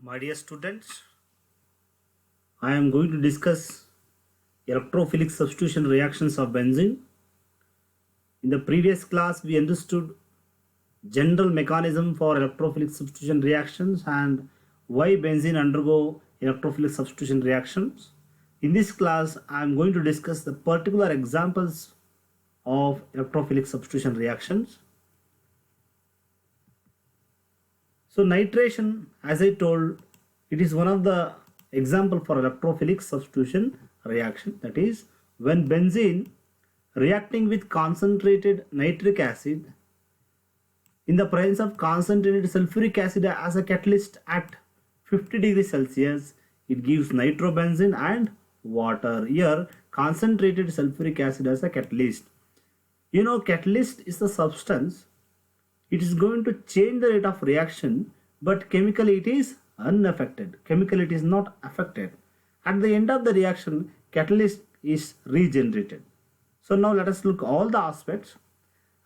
My dear students, I am going to discuss electrophilic substitution reactions of benzene. In the previous class, we understood general mechanism for electrophilic substitution reactions and why benzene undergo electrophilic substitution reactions. In this class, I am going to discuss the particular examples of electrophilic substitution reactions. So nitration, as I told, it is one of the example for electrophilic substitution reaction. That is, when benzene reacting with concentrated nitric acid in the presence of concentrated sulfuric acid as a catalyst at 50 degrees Celsius, it gives nitrobenzene and water. Here, concentrated sulfuric acid as a catalyst. You know, catalyst is the substance. It is going to change the rate of reaction, but chemically it is unaffected. Chemically it is not affected. At the end of the reaction, catalyst is regenerated. So now let us look all the aspects.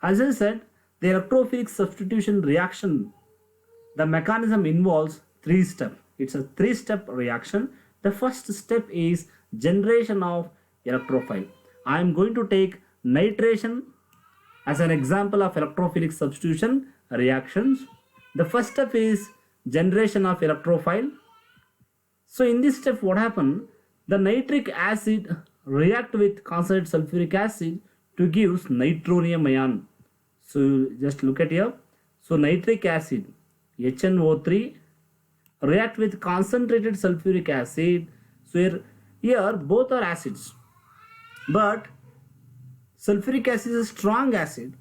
As I said, the electrophilic substitution reaction, the mechanism involves three steps. It's a three-step reaction. The first step is generation of electrophile. I am going to take nitration as an example of electrophilic substitution reactions. The first step is generation of electrophile. So in this step, what happened? The nitric acid react with concentrated sulfuric acid to give nitronium ion. So just look at here. So nitric acid HNO3 react with concentrated sulfuric acid. So here both are acids, but sulfuric acid is a strong acid.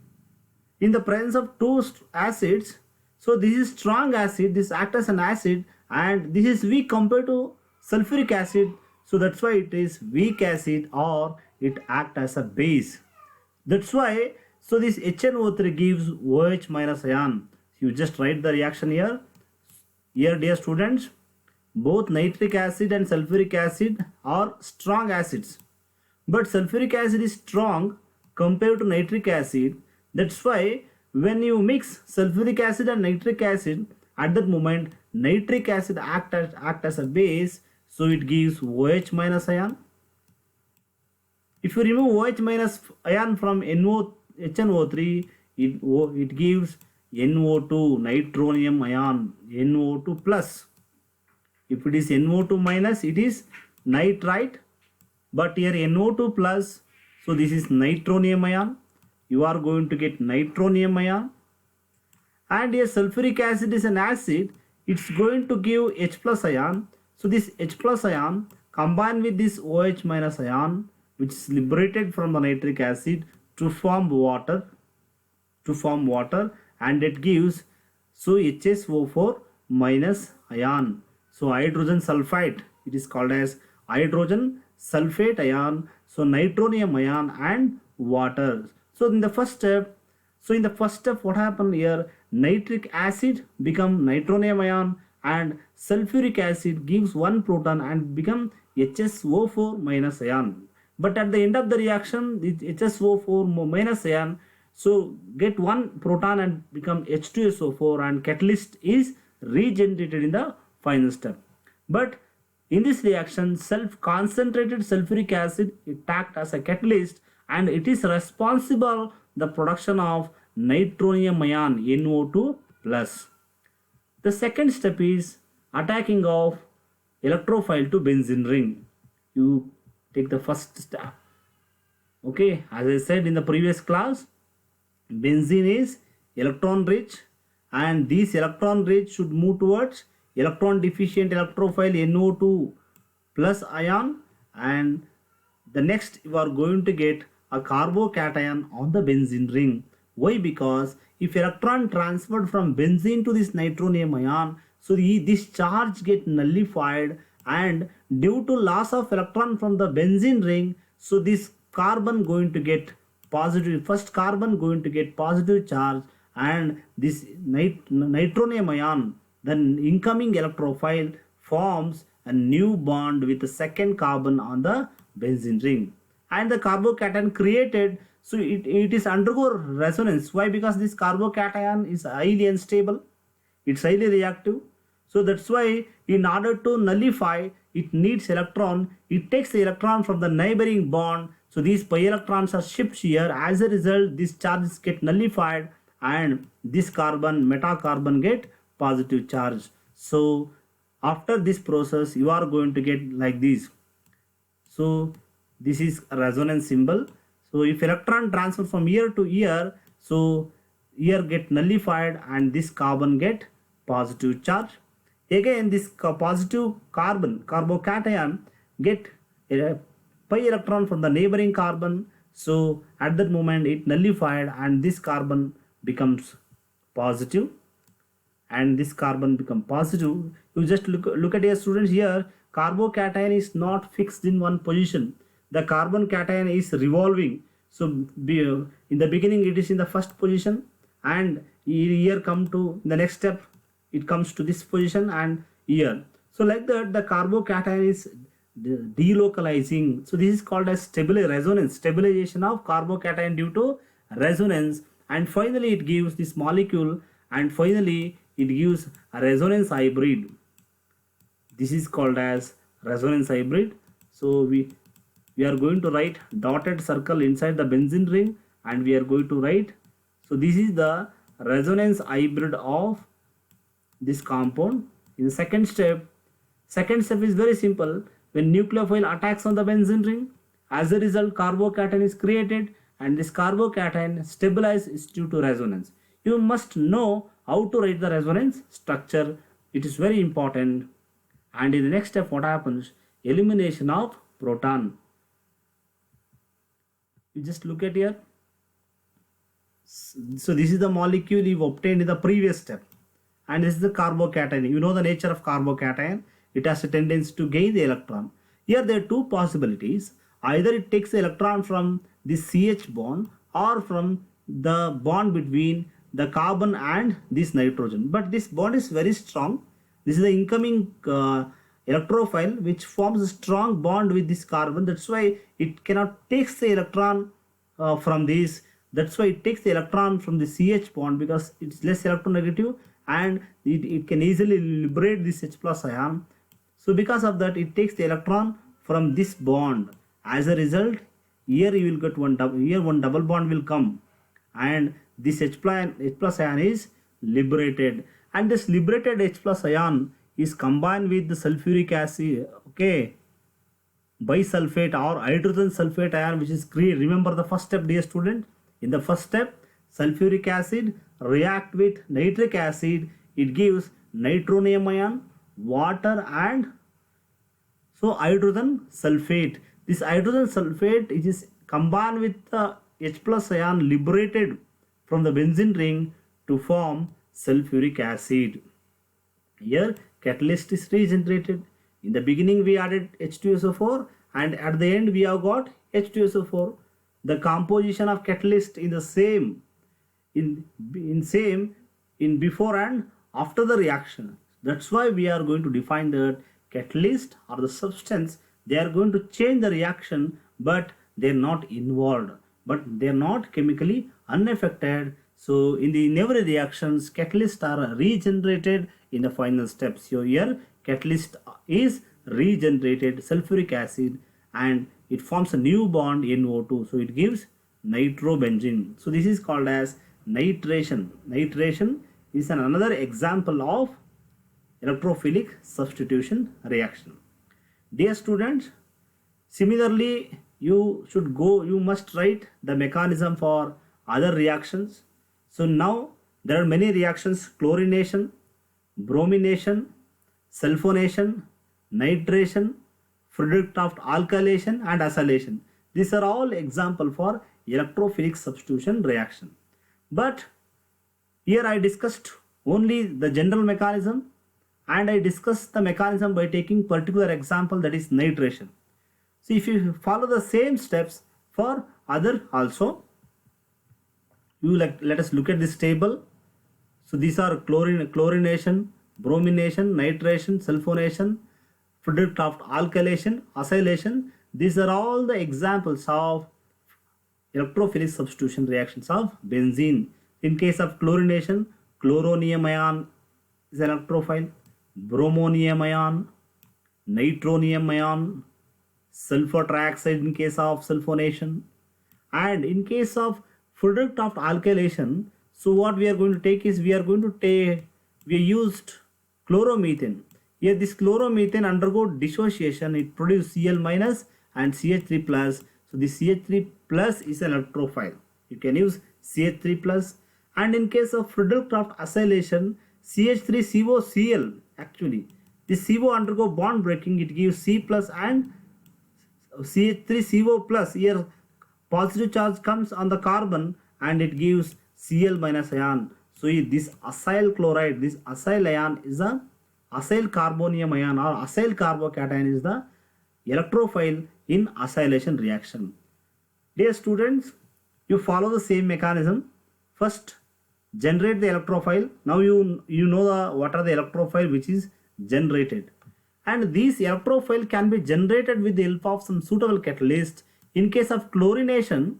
In the presence of two acids, so this is strong acid, this acts as an acid, and this is weak compared to sulfuric acid. So that's why it is weak acid, or it acts as a base. That's why, so this HNO3 gives OH minus ion. You just write the reaction here. Here, dear students, both nitric acid and sulfuric acid are strong acids. But sulfuric acid is strong compared to nitric acid. That's why when you mix sulfuric acid and nitric acid, at that moment nitric acid act as a base, so it gives OH minus ion. If you remove OH minus ion from HNO3, it gives NO2, nitronium ion, NO2 plus. If it is NO2 minus, it is nitrite, but here NO2 plus, so this is nitronium ion. You are going to get nitronium ion. And here sulfuric acid is an acid, it's going to give H plus ion. So this H plus ion combined with this OH minus ion, which is liberated from the nitric acid to form water, and it gives so HSO4 minus ion. So hydrogen sulfide, it is called as hydrogen sulfate ion, so nitronium ion and water. So in the first step, what happened here? Nitric acid become nitronium ion and sulfuric acid gives one proton and become HSO4 minus ion. But at the end of the reaction, the HSO4 minus ion so get one proton and become H2SO4, and catalyst is regenerated in the final step. But in this reaction, concentrated sulfuric acid it acts as a catalyst, and it is responsible the production of nitronium ion NO2 plus. The second step is attacking of electrophile to benzene ring. You take the first step. Okay, as I said in the previous class, benzene is electron rich, and this electron rich should move towards electron deficient electrophile NO2 plus ion, and the next you are going to get a carbocation on the benzene ring. Why? Because if electron transferred from benzene to this nitronium ion, so this charge get nullified, and due to loss of electron from the benzene ring, so this carbon going to get positive, first carbon going to get positive charge, and this nitronium ion, then incoming electrophile forms a new bond with the second carbon on the benzene ring, and the carbocation created, so it is undergo resonance. Why? Because this carbocation is highly unstable, it's highly reactive. So that's why in order to nullify, it needs electron. It takes the electron from the neighboring bond. So these pi electrons are shipped here. As a result, these charges get nullified and this carbon, metacarbon, get positive charge. So after this process, you are going to get like this. So this is a resonance symbol. So if electron transfer from here to here, so here get nullified and this carbon get positive charge. Again this positive carbon, carbocation, get a pi electron from the neighboring carbon. So at that moment it nullified and this carbon becomes positive and this carbon become positive. You just look at your students here. Carbocation is not fixed in one position. The carbon cation is revolving. So in the beginning it is in the first position and here come to the next step, it comes to this position and here. So like that the carbocation is delocalizing. So this is called as resonance, stabilization of carbocation due to resonance, and finally it gives this molecule and finally it gives a resonance hybrid. This is called as resonance hybrid. So we are going to write dotted circle inside the benzene ring and we are going to write. So this is the resonance hybrid of this compound. In the second step is very simple. When nucleophile attacks on the benzene ring, as a result carbocation is created and this carbocation stabilizes due to resonance. You must know how to write the resonance structure. It is very important. And in the next step what happens? Elimination of proton. You just look at here. So this is the molecule you obtained in the previous step and this is the carbocation. You know the nature of carbocation. It has a tendency to gain the electron. Here there are two possibilities. Either it takes the electron from this CH bond or from the bond between the carbon and this nitrogen. But this bond is very strong. This is the incoming electrophile which forms a strong bond with this carbon. That's why it cannot take the electron from this. That's why it takes the electron from the CH bond because it's less electronegative and it can easily liberate this H plus ion. So because of that it takes the electron from this bond. As a result, here you will get one double bond will come and this H plus ion is liberated, and this liberated H plus ion is combined with the sulfuric acid, okay, bisulfate or hydrogen sulfate ion, which is created. Remember the first step, dear student. In the first step, sulfuric acid react with nitric acid, it gives nitronium ion, water and so hydrogen sulfate. This hydrogen sulfate is combined with the H plus ion liberated from the benzene ring to form sulfuric acid. Here catalyst is regenerated. In the beginning we added H2SO4 and at the end we have got H2SO4. The composition of catalyst in the same in before and after the reaction. That's why we are going to define that catalyst or the substance, they are going to change the reaction but they are not involved, but they are not chemically unaffected. So in every reactions catalysts are regenerated in the final steps. So here catalyst is regenerated sulfuric acid and it forms a new bond NO2. So it gives nitrobenzene. So this is called as nitration. Nitration is another example of electrophilic substitution reaction. Dear students, similarly you must write the mechanism for other reactions. So now there are many reactions: chlorination, bromination, sulfonation, nitration, Friedrich-Taft alkylation and acylation. These are all example for electrophilic substitution reaction. But here I discussed only the general mechanism and I discussed the mechanism by taking particular example, that is nitration. So if you follow the same steps for other also, let us look at this table. So these are chlorination, bromination, nitration, sulfonation, Friedrich-Taft alkylation, acylation. These are all the examples of electrophilic substitution reactions of benzene. In case of chlorination, chloronium ion is an electrophile. bromonium ion, nitronium ion, sulfur trioxide in case of sulfonation, and in case of product of alkylation, so what we are going to take is we used chloromethane. Here this chloromethane undergo dissociation, it produces Cl minus and CH3 plus. So the CH3 plus is an electrophile. You can use CH3 plus. And in case of product of acylation, CH3COCl, actually this CO undergo bond breaking, it gives C plus and CH3CO plus. Here positive charge comes on the carbon and it gives Cl minus ion. So this acyl chloride, this acyl ion is a acyl carbonium ion or acyl carbocation is the electrophile in acylation reaction. Dear students, you follow the same mechanism. First, generate the electrophile. Now you know what are the electrophile which is generated. And these electrophile can be generated with the help of some suitable catalyst. In case of chlorination,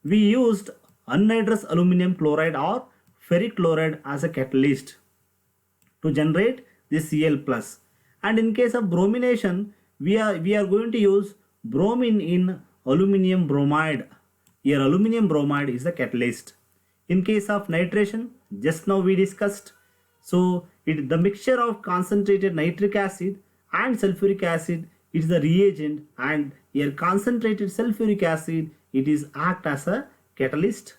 we used anhydrous aluminum chloride or ferric chloride as a catalyst to generate this Cl plus. And in case of bromination, we are going to use bromine in aluminum bromide. Here aluminum bromide is the catalyst. In case of nitration, just now we discussed, so the mixture of concentrated nitric acid and sulfuric acid is the reagent, and here concentrated sulfuric acid it is act as a catalyst.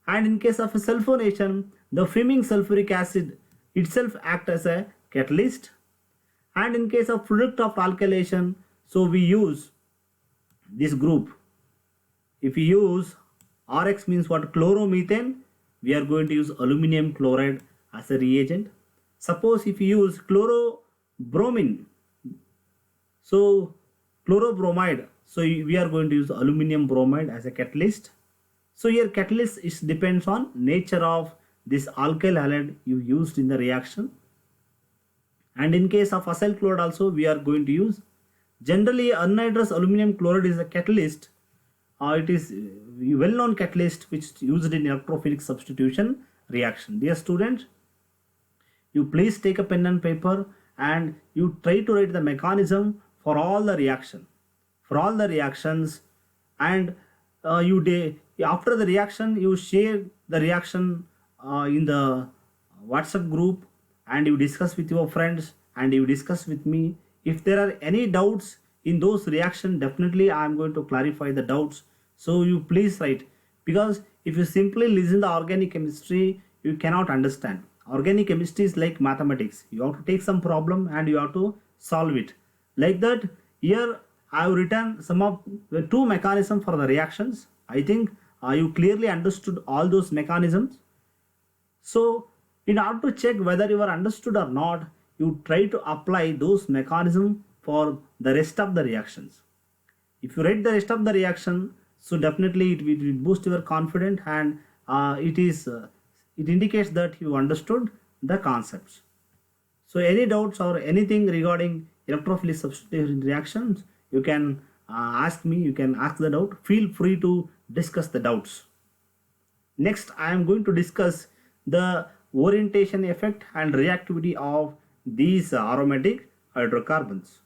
And in case of a sulfonation, the fuming sulfuric acid itself act as a catalyst. And in case of product of alkylation, so we use this group. If we use RX means what? Chloromethane, we are going to use aluminum chloride as a reagent. Suppose if you use chlorobromine, so chlorobromide, so we are going to use aluminum bromide as a catalyst. So here catalyst is depends on nature of this alkyl halide you used in the reaction. And in case of acyl chloride also we are going to use, generally anhydrous aluminum chloride is a catalyst. It is a well-known catalyst which is used in electrophilic substitution reaction. Dear students, you please take a pen and paper and you try to write the mechanism for all the reactions, and after the reaction you share the reaction in the WhatsApp group, and you discuss with your friends and you discuss with me. If there are any doubts in those reactions, definitely I am going to clarify the doubts. So you please write, because if you simply listen the organic chemistry, you cannot understand. Organic chemistry is like mathematics. You have to take some problem and you have to solve it. Like that, here I have written some of the two mechanisms for the reactions. I think you clearly understood all those mechanisms. So in order to check whether you are understood or not, you try to apply those mechanisms for the rest of the reactions. If you write the rest of the reaction, so definitely it will boost your confidence, and it indicates that you understood the concepts. So any doubts or anything regarding electrophilic substitution reactions, you can ask me, you can ask the doubt. Feel free to discuss the doubts. Next, I am going to discuss the orientation effect and reactivity of these aromatic hydrocarbons.